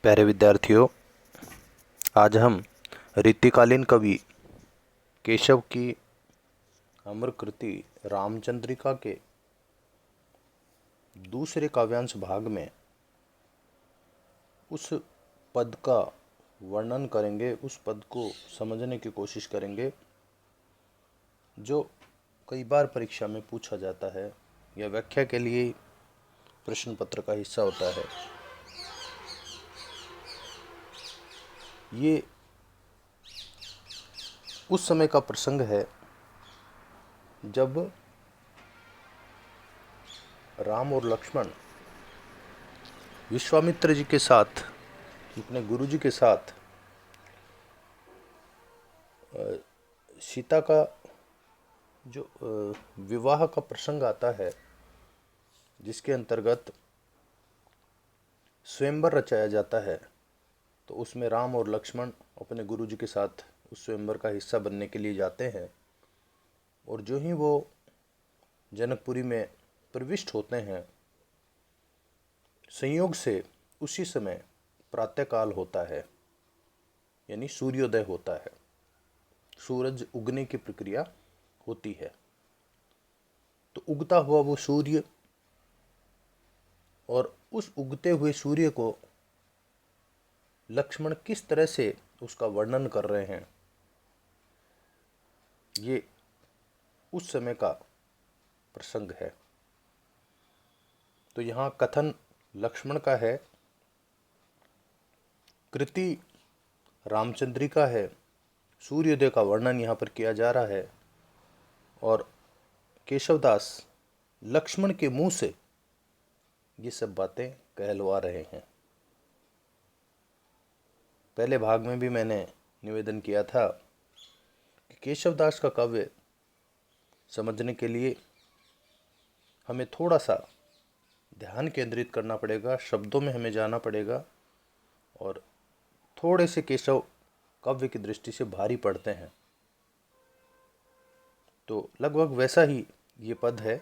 प्यारे विद्यार्थियों, आज हम रीतिकालीन कवि केशव की अमर कृति रामचंद्रिका के दूसरे काव्यांश भाग में उस पद का वर्णन करेंगे, उस पद को समझने की कोशिश करेंगे जो कई बार परीक्षा में पूछा जाता है या व्याख्या के लिए प्रश्न पत्र का हिस्सा होता है। ये उस समय का प्रसंग है जब राम और लक्ष्मण विश्वामित्र जी के साथ, अपने गुरु जी के साथ सीता का जो विवाह का प्रसंग आता है, जिसके अंतर्गत स्वयंवर रचाया जाता है, तो उसमें राम और लक्ष्मण अपने गुरु जी के साथ उस स्वयंवर का हिस्सा बनने के लिए जाते हैं। और जो ही वो जनकपुरी में प्रविष्ट होते हैं, संयोग से उसी समय प्रातःकाल होता है, यानी सूर्योदय होता है, सूरज उगने की प्रक्रिया होती है। तो उगता हुआ वो सूर्य, और उस उगते हुए सूर्य को लक्ष्मण किस तरह से उसका वर्णन कर रहे हैं, ये उस समय का प्रसंग है। तो यहाँ कथन लक्ष्मण का है, कृति रामचंद्रिका है, सूर्योदय का वर्णन यहाँ पर किया जा रहा है और केशवदास लक्ष्मण के मुंह से ये सब बातें कहलवा रहे हैं। पहले भाग में भी मैंने निवेदन किया था कि केशवदास का काव्य समझने के लिए हमें थोड़ा सा ध्यान केंद्रित करना पड़ेगा, शब्दों में हमें जाना पड़ेगा, और थोड़े से केशव काव्य की दृष्टि से भारी पड़ते हैं। तो लगभग वैसा ही ये पद है।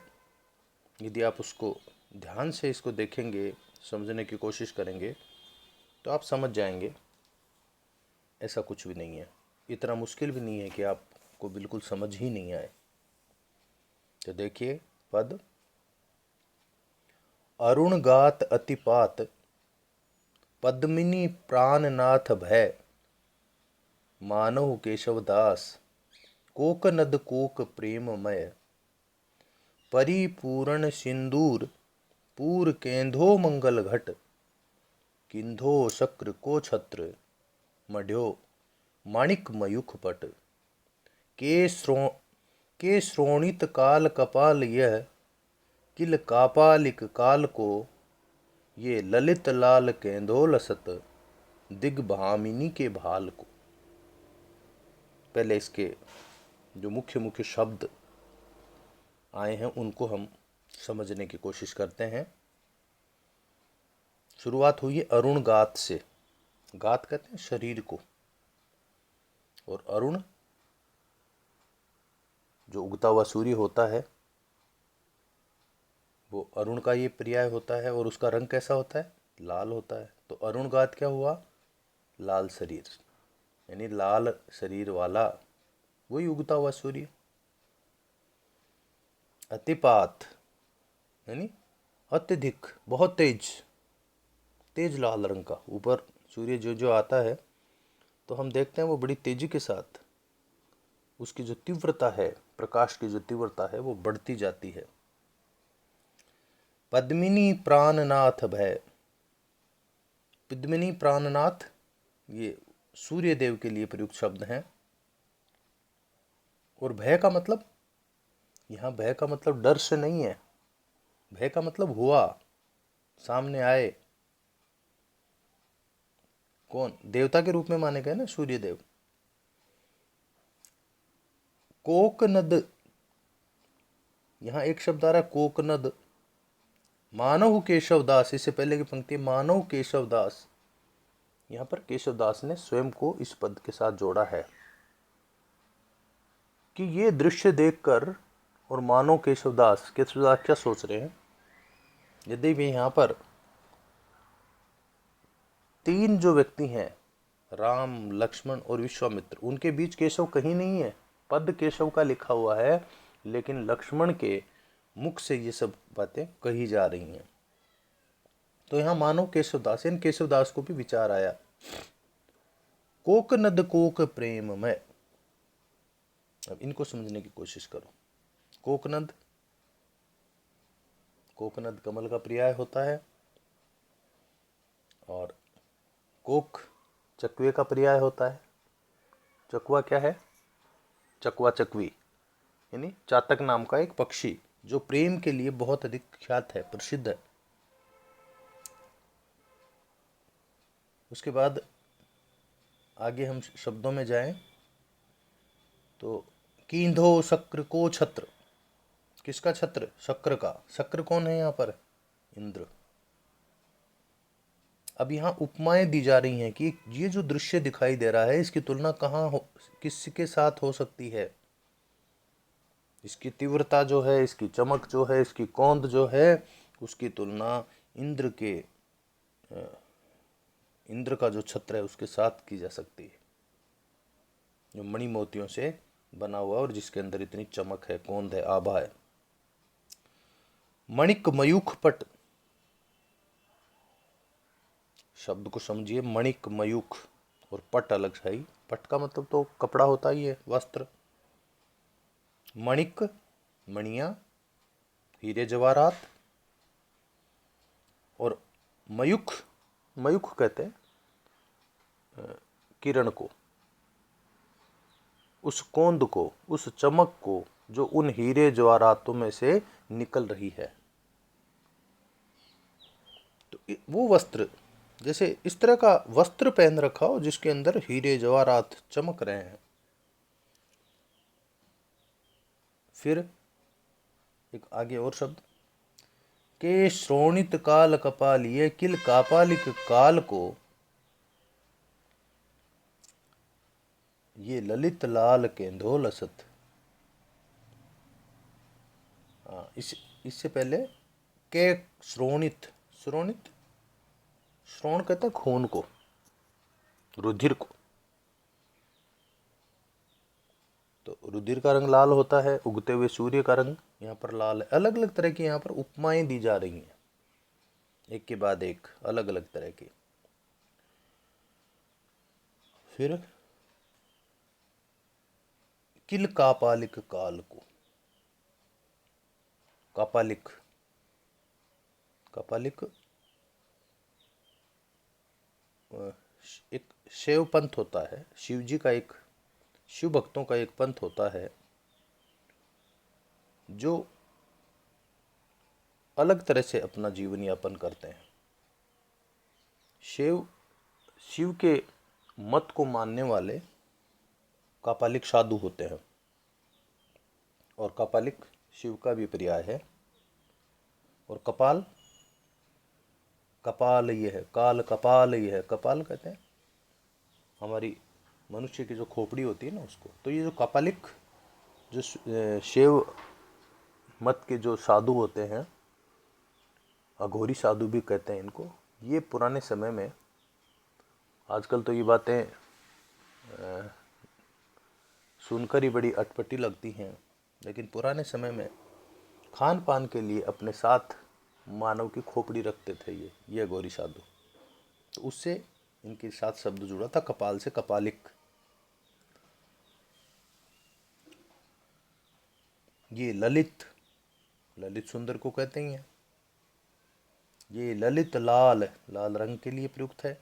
यदि आप उसको ध्यान से इसको देखेंगे, समझने की कोशिश करेंगे, तो आप समझ जाएंगे ऐसा कुछ भी नहीं है। इतना मुश्किल भी नहीं है कि आपको बिल्कुल समझ ही नहीं आए। तो देखिए पद, अरुण गात अतिपात, पद्मिनी प्राणनाथ भय, मानव केशवदास, कोकनद कोक प्रेममय, परिपूर्ण सिंदूर पूर केंधो मंगल घट, किंधो शक्र को छत्र, मढ़्यो माणिक मयूख पट, के श्रो के श्रोणित काल कपाल यह, किल कापालिक काल को, ये ललित लाल केंदोल सत, दिग्भामिनी के भाल को। पहले इसके जो मुख्य मुख्य शब्द आए हैं उनको हम समझने की कोशिश करते हैं। शुरुआत हुई है अरुण गात से। गात कहते हैं शरीर को, और अरुण जो उगता हुआ सूर्य होता है, वो अरुण का ये पर्याय होता है, और उसका रंग कैसा होता है? लाल होता है। तो अरुण गात क्या हुआ? लाल शरीर, यानी लाल शरीर वाला वही उगता हुआ सूर्य। अतिपात यानी अत्यधिक, बहुत तेज, तेज लाल रंग का। ऊपर सूर्य जो जो आता है तो हम देखते हैं वो बड़ी तेजी के साथ उसकी जो तीव्रता है, प्रकाश की जो तीव्रता है, वो बढ़ती जाती है। पद्मिनी प्राणनाथ भय, पद्मिनी प्राणनाथ ये सूर्य देव के लिए प्रयुक्त शब्द हैं। और भय का मतलब, यहाँ भय का मतलब डर से नहीं है, भय का मतलब हुआ, सामने आए। कौन? देवता के रूप में माने गए ना सूर्य देव। कोकनद, यहाँ एक शब्द आ रहा है कोकनद। मानव केशवदास, इससे पहले की पंक्ति मानव केशवदास, यहाँ पर केशवदास ने स्वयं को इस पद के साथ जोड़ा है कि ये दृश्य देखकर, और मानव केशवदास क्या सोच रहे हैं। यदि भी यहाँ पर तीन जो व्यक्ति हैं, राम, लक्ष्मण और विश्वामित्र, उनके बीच केशव कहीं नहीं है। पद केशव का लिखा हुआ है, लेकिन लक्ष्मण के मुख से ये सब बातें कही जा रही हैं। तो यहां मानो केशवदास, इन केशवदास को भी विचार आया, कोक नद कोक प्रेम में। अब इनको समझने की कोशिश करो। कोकनद, कोकनद कमल का पर्याय होता है, और कोक चकवे का पर्याय होता है। चकवा क्या है? चकवा चकवी, यानी चातक नाम का एक पक्षी जो प्रेम के लिए बहुत अधिक ख्यात है, प्रसिद्ध है। उसके बाद आगे हम शब्दों में जाएं तो कींधो शक्र को छत्र, किसका छत्र? शक्र का। शक्र कौन है यहाँ पर? इंद्र। अब यहाँ उपमाएं दी जा रही हैं कि ये जो दृश्य दिखाई दे रहा है, इसकी तुलना कहाँ हो, किसके साथ हो सकती है? इसकी तीव्रता जो है, इसकी चमक जो है, इसकी कौंध जो है, उसकी तुलना इंद्र के, इंद्र का जो छत्र है उसके साथ की जा सकती है, जो मणि मोतियों से बना हुआ और जिसके अंदर इतनी चमक है, कौंध है, आभा है। मणिक मयूख पट, शब्द को समझिए। मणिक मयूख और पट अलग है। पट का मतलब तो कपड़ा होता ही है, वस्त्र। मणिक मणिया, हीरे जवाहरात, और मयूख, मयूख कहते हैं किरण को, उस कौंद को, उस चमक को जो उन हीरे जवाहरातों में से निकल रही है। तो वो वस्त्र, जैसे इस तरह का वस्त्र पहन रखा हो जिसके अंदर हीरे जवाहरात चमक रहे हैं। फिर एक आगे और शब्द, के श्रोणित काल कपालिये किल कापालिक काल को, ये ललित लाल केंदो लसत। इससे पहले के श्रोणित, श्रोणित, श्रोण कहते हैं खून को, रुधिर को। तो रुधिर का रंग लाल होता है, उगते हुए सूर्य का रंग यहाँ पर लाल है। अलग अलग तरह की यहाँ पर उपमाएं दी जा रही हैं, एक के बाद एक अलग अलग तरह की। फिर किल कापालिक काल को, कापालिक, कापालिक एक शैव पंथ होता है, शिव जी का एक, शिव भक्तों का एक पंथ होता है जो अलग तरह से अपना जीवन यापन करते हैं। शिव के मत को मानने वाले कापालिक साधु होते हैं, और कापालिक शिव का भी पर्याय है। और कपाल, कपाल ये है, काल कपाल ये है। कपाल कहते हैं हमारी मनुष्य की जो खोपड़ी होती है ना, उसको। तो ये जो कापालिक, जो शिव मत के जो साधु होते हैं, अघोरी साधु भी कहते हैं इनको, ये पुराने समय में, आजकल तो ये बातें सुनकर ही बड़ी अटपटी लगती हैं, लेकिन पुराने समय में खान पान के लिए अपने साथ मानव की खोपड़ी रखते थे ये अघोरी साधु। तो उससे इनके साथ शब्द जुड़ा था, कपाल से कपालिक। ये ललित, ललित सुंदर को कहते ही हैं। ये ललित लाल, लाल रंग के लिए प्रयुक्त है।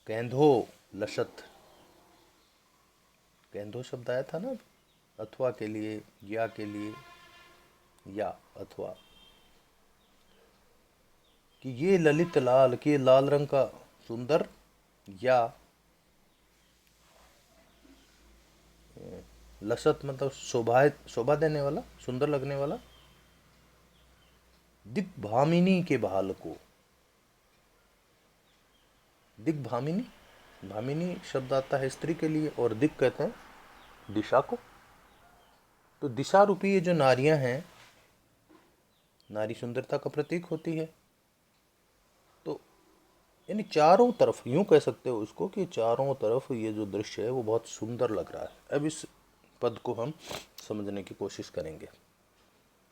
केंधो लसत, केंधो शब्द आया था ना, अथवा के लिए, या के लिए, या अथवा, कि ये ललित लाल, कि लाल रंग का सुंदर, या लसत मतलब शोभा, शोभा देने वाला, सुंदर लगने वाला। दिग्भामिनी के बाल को, दिग्भामिनी, भामिनी शब्द आता है स्त्री के लिए, और दिग कहते हैं दिशा को। तो दिशा रूपी ये जो नारियां हैं, नारी सुंदरता का प्रतीक होती है। तो यानी चारों तरफ, यूं कह सकते हो उसको कि चारों तरफ ये जो दृश्य है वो बहुत सुंदर लग रहा है। अब इस पद को हम समझने की कोशिश करेंगे।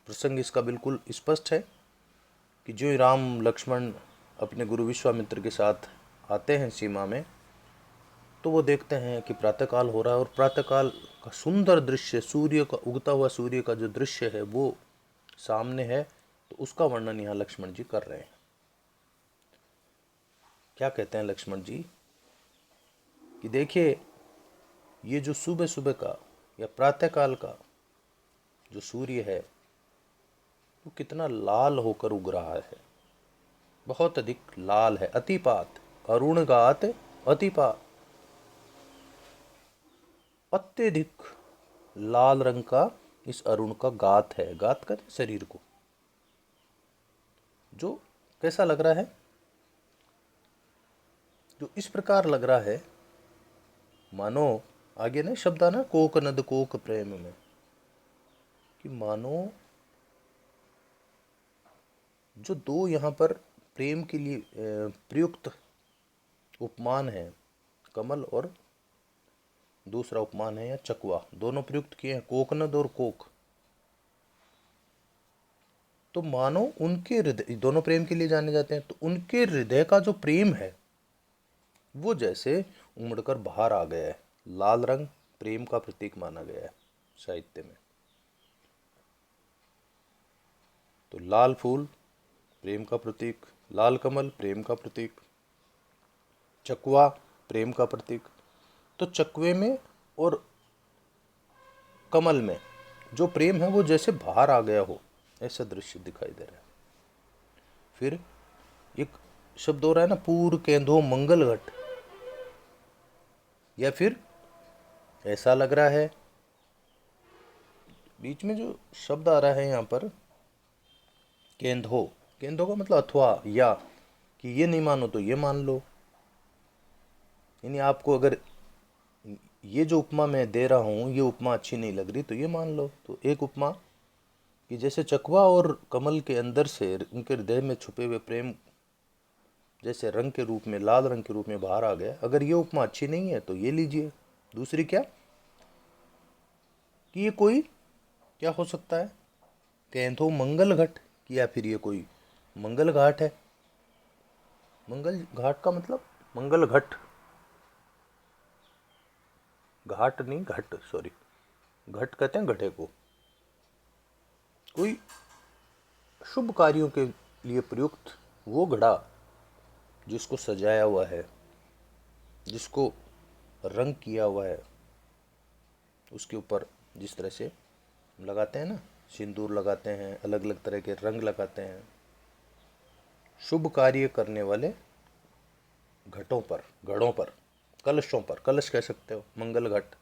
प्रसंग इसका बिल्कुल स्पष्ट है कि जो राम लक्ष्मण अपने गुरु विश्वामित्र के साथ आते हैं सीमा में, तो वो देखते हैं कि प्रातःकाल हो रहा है और प्रातःकाल का सुंदर दृश्य, सूर्य का उगता हुआ सूर्य का जो दृश्य है वो सामने है। तो उसका वर्णन यहाँ लक्ष्मण जी कर रहे हैं। क्या कहते हैं लक्ष्मण जी कि देखिए, ये जो सुबह सुबह का या प्रातःकाल का जो सूर्य है वो कितना लाल होकर उग रहा है, बहुत अधिक लाल है। अतिपात, अरुणगात अतिपात, अत्यधिक लाल रंग का इस अरुण का गात है। गात का शरीर को, जो कैसा लग रहा है, जो इस प्रकार लग रहा है मानो, आगे ना शब्द आना कोक नद कोक प्रेम में, कि मानो जो दो यहाँ पर प्रेम के लिए प्रयुक्त उपमान है, कमल और दूसरा उपमान है या चकवा, दोनों प्रयुक्त किए हैं, कोकनद और कोक। तो मानो उनके हृदय, दोनों प्रेम के लिए जाने जाते हैं, तो उनके हृदय का जो प्रेम है वो जैसे उमड़कर बाहर आ गया है। लाल रंग प्रेम का प्रतीक माना गया है साहित्य में। तो लाल फूल प्रेम का प्रतीक, लाल कमल प्रेम का प्रतीक, चकवा प्रेम का प्रतीक। तो चकवे में और कमल में जो प्रेम है वो जैसे बाहर आ गया हो, ऐसा दृश्य दिखाई दे रहा है। फिर एक शब्द हो रहा है ना, पूर केंदो मंगल घट, या फिर ऐसा लग रहा है, बीच में जो शब्द आ रहा है यहाँ पर केंदो, केंदो का मतलब अथवा या, कि ये नहीं मानो तो ये मान लो। यानी आपको अगर ये जो उपमा मैं दे रहा हूँ ये उपमा अच्छी नहीं लग रही तो ये मान लो। तो एक उपमा कि जैसे चकवा और कमल के अंदर से उनके हृदय में छुपे हुए प्रेम जैसे रंग के रूप में, लाल रंग के रूप में बाहर आ गया। अगर ये उपमा अच्छी नहीं है तो ये लीजिए। दूसरी क्या, कि ये कोई क्या हो सकता है, कैंथो मंगल घट, कि या फिर ये कोई मंगल घाट है। मंगल घाट का मतलब मंगल घट, घाट नहीं घट, सॉरी, घट कहते हैं घटे को। कोई शुभ कार्यों के लिए प्रयुक्त वो घड़ा जिसको सजाया हुआ है, जिसको रंग किया हुआ है, उसके ऊपर जिस तरह से लगाते हैं ना, सिंदूर लगाते हैं, अलग अलग तरह के रंग लगाते हैं, शुभ कार्य करने वाले घटों पर, घड़ों पर, कलशों पर, कलश कह सकते हो, मंगल घट,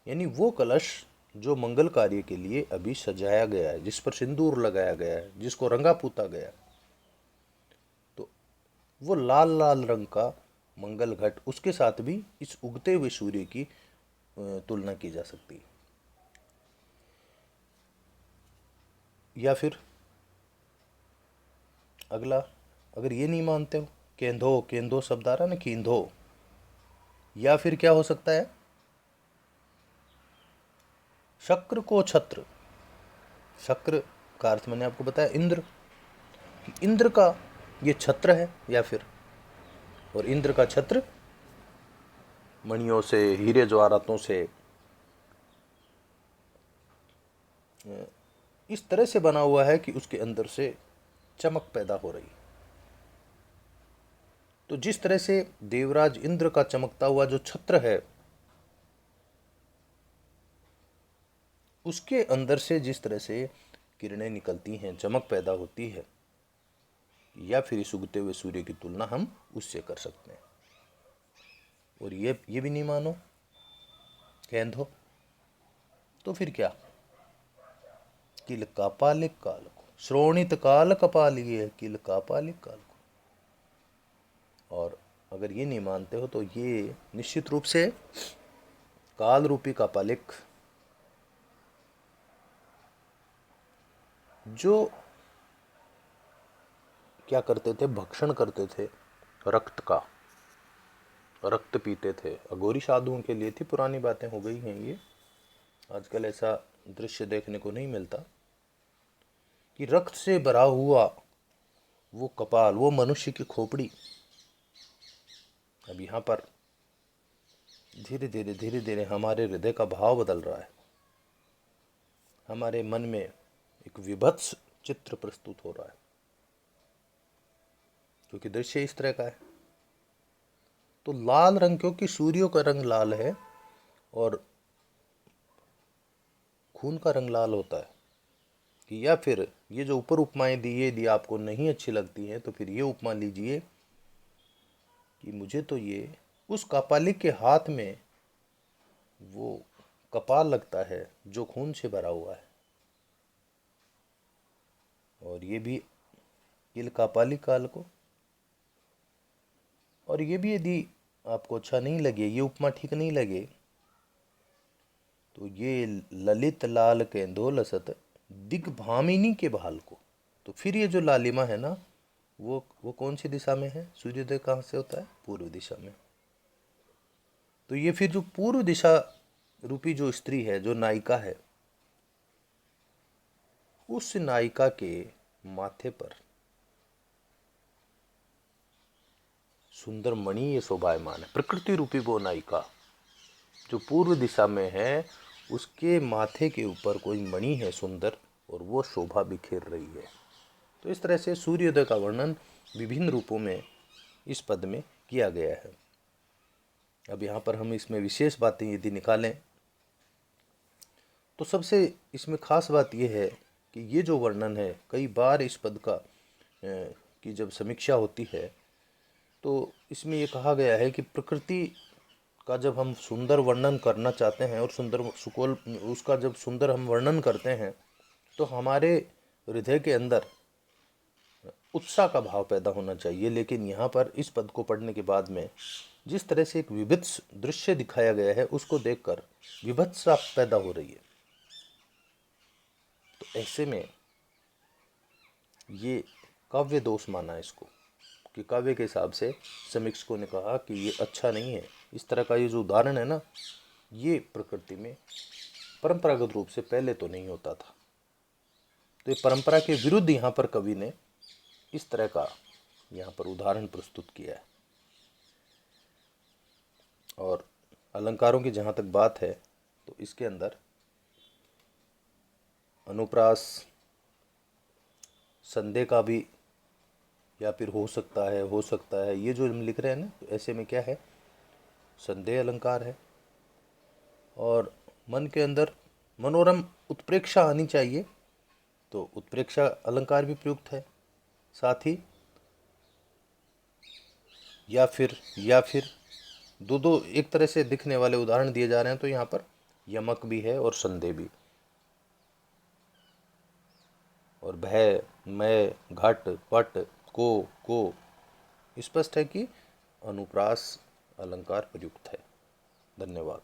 यानी वो कलश जो मंगल कार्य के लिए अभी सजाया गया है, जिस पर सिंदूर लगाया गया है, जिसको रंगा पूता गया है, तो वो लाल लाल रंग का मंगल घट, उसके साथ भी इस उगते हुए सूर्य की तुलना की जा सकती है। या फिर अगला, अगर ये नहीं मानते हो, केंधो, केंधो शब्द आ रहा ना, कींधो, या फिर क्या हो सकता है, शक्र को छत्र, शक्र का अर्थ मैंने आपको बताया इंद्र, कि इंद्र का ये छत्र है, या फिर, और इंद्र का छत्र मणियों से, हीरे जवाहरातों से इस तरह से बना हुआ है कि उसके अंदर से चमक पैदा हो रही। तो जिस तरह से देवराज इंद्र का चमकता हुआ जो छत्र है, उसके अंदर से जिस तरह से किरणें निकलती हैं, चमक पैदा होती है, या फिर इस उगते हुए सूर्य की तुलना हम उससे कर सकते हैं। और ये भी नहीं मानो, कैंधो, तो फिर क्या, किल कापालिक काल को, श्रोणित काल कपालिए किल कापालिक काल को। और अगर ये नहीं मानते हो तो ये निश्चित रूप से काल रूपी कापालिक, जो क्या करते थे, भक्षण करते थे रक्त का, रक्त पीते थे। अघोरी साधुओं के लिए थी, पुरानी बातें हो गई हैं ये, आजकल ऐसा दृश्य देखने को नहीं मिलता कि रक्त से भरा हुआ वो कपाल, वो मनुष्य की खोपड़ी अब यहाँ पर धीरे धीरे हमारे हृदय का भाव बदल रहा है। हमारे मन में एक विभत्स चित्र प्रस्तुत हो रहा है, क्योंकि दृश्य इस तरह का है। तो लाल रंग, क्योंकि सूर्यों का रंग लाल है और खून का रंग लाल होता है, कि या फिर ये जो ऊपर उपमाएं दी, यदि आपको नहीं अच्छी लगती हैं तो फिर ये उपमा लीजिए कि मुझे तो ये उस कापालिक के हाथ में वो कपाल लगता है जो खून से भरा हुआ है, और ये भी किल कापालिक काल को। और ये भी यदि आपको अच्छा नहीं लगे, ये उपमा ठीक नहीं लगे, तो ये ललित लाल के धोलसत दिग्भामिनी के भाल को। तो फिर ये जो लालिमा है ना, वो कौन सी दिशा में है? सूर्योदय कहाँ से होता है? पूर्व दिशा में। तो ये फिर जो पूर्व दिशा रूपी जो स्त्री है, जो नायिका है, उस नायिका के माथे पर सुंदर मणि ये शोभायमान है। प्रकृति रूपी वो नायिका जो पूर्व दिशा में है, उसके माथे के ऊपर कोई मणि है सुंदर, और वो शोभा बिखेर रही है। तो इस तरह से सूर्योदय का वर्णन विभिन्न रूपों में इस पद में किया गया है। अब यहाँ पर हम इसमें विशेष बातें यदि निकालें तो सबसे इसमें खास बात यह है कि ये जो वर्णन है, कई बार इस पद का की जब समीक्षा होती है तो इसमें ये कहा गया है कि प्रकृति का जब हम सुंदर वर्णन करना चाहते हैं और सुंदर सुकोल उसका जब सुंदर हम वर्णन करते हैं तो हमारे हृदय के अंदर उत्साह का भाव पैदा होना चाहिए। लेकिन यहाँ पर इस पद को पढ़ने के बाद में जिस तरह से एक विभत्स दृश्य दिखाया गया है, उसको देखकर विभत्सता पैदा हो रही है। तो ऐसे में ये काव्य दोष माना है इसको, कि काव्य के हिसाब से समीक्षकों ने कहा कि ये अच्छा नहीं है। इस तरह का ये जो उदाहरण है ना, ये प्रकृति में परंपरागत रूप से पहले तो नहीं होता था। तो ये परंपरा के विरुद्ध यहाँ पर कवि ने इस तरह का यहाँ पर उदाहरण प्रस्तुत किया है। और अलंकारों की जहाँ तक बात है तो इसके अंदर अनुप्रास, संदेह का भी या फिर हो सकता है, ये जो हम लिख रहे हैं ना, तो ऐसे में क्या है, संदेह अलंकार है। और मन के अंदर मनोरम उत्प्रेक्षा आनी चाहिए, तो उत्प्रेक्षा अलंकार भी प्रयुक्त है। साथ ही या फिर दो एक तरह से दिखने वाले उदाहरण दिए जा रहे हैं, तो यहाँ पर यमक भी है और संदेह भी। और भय, मैं, घट, पट, को स्पष्ट है कि अनुप्रास अलंकार प्रयुक्त है। धन्यवाद।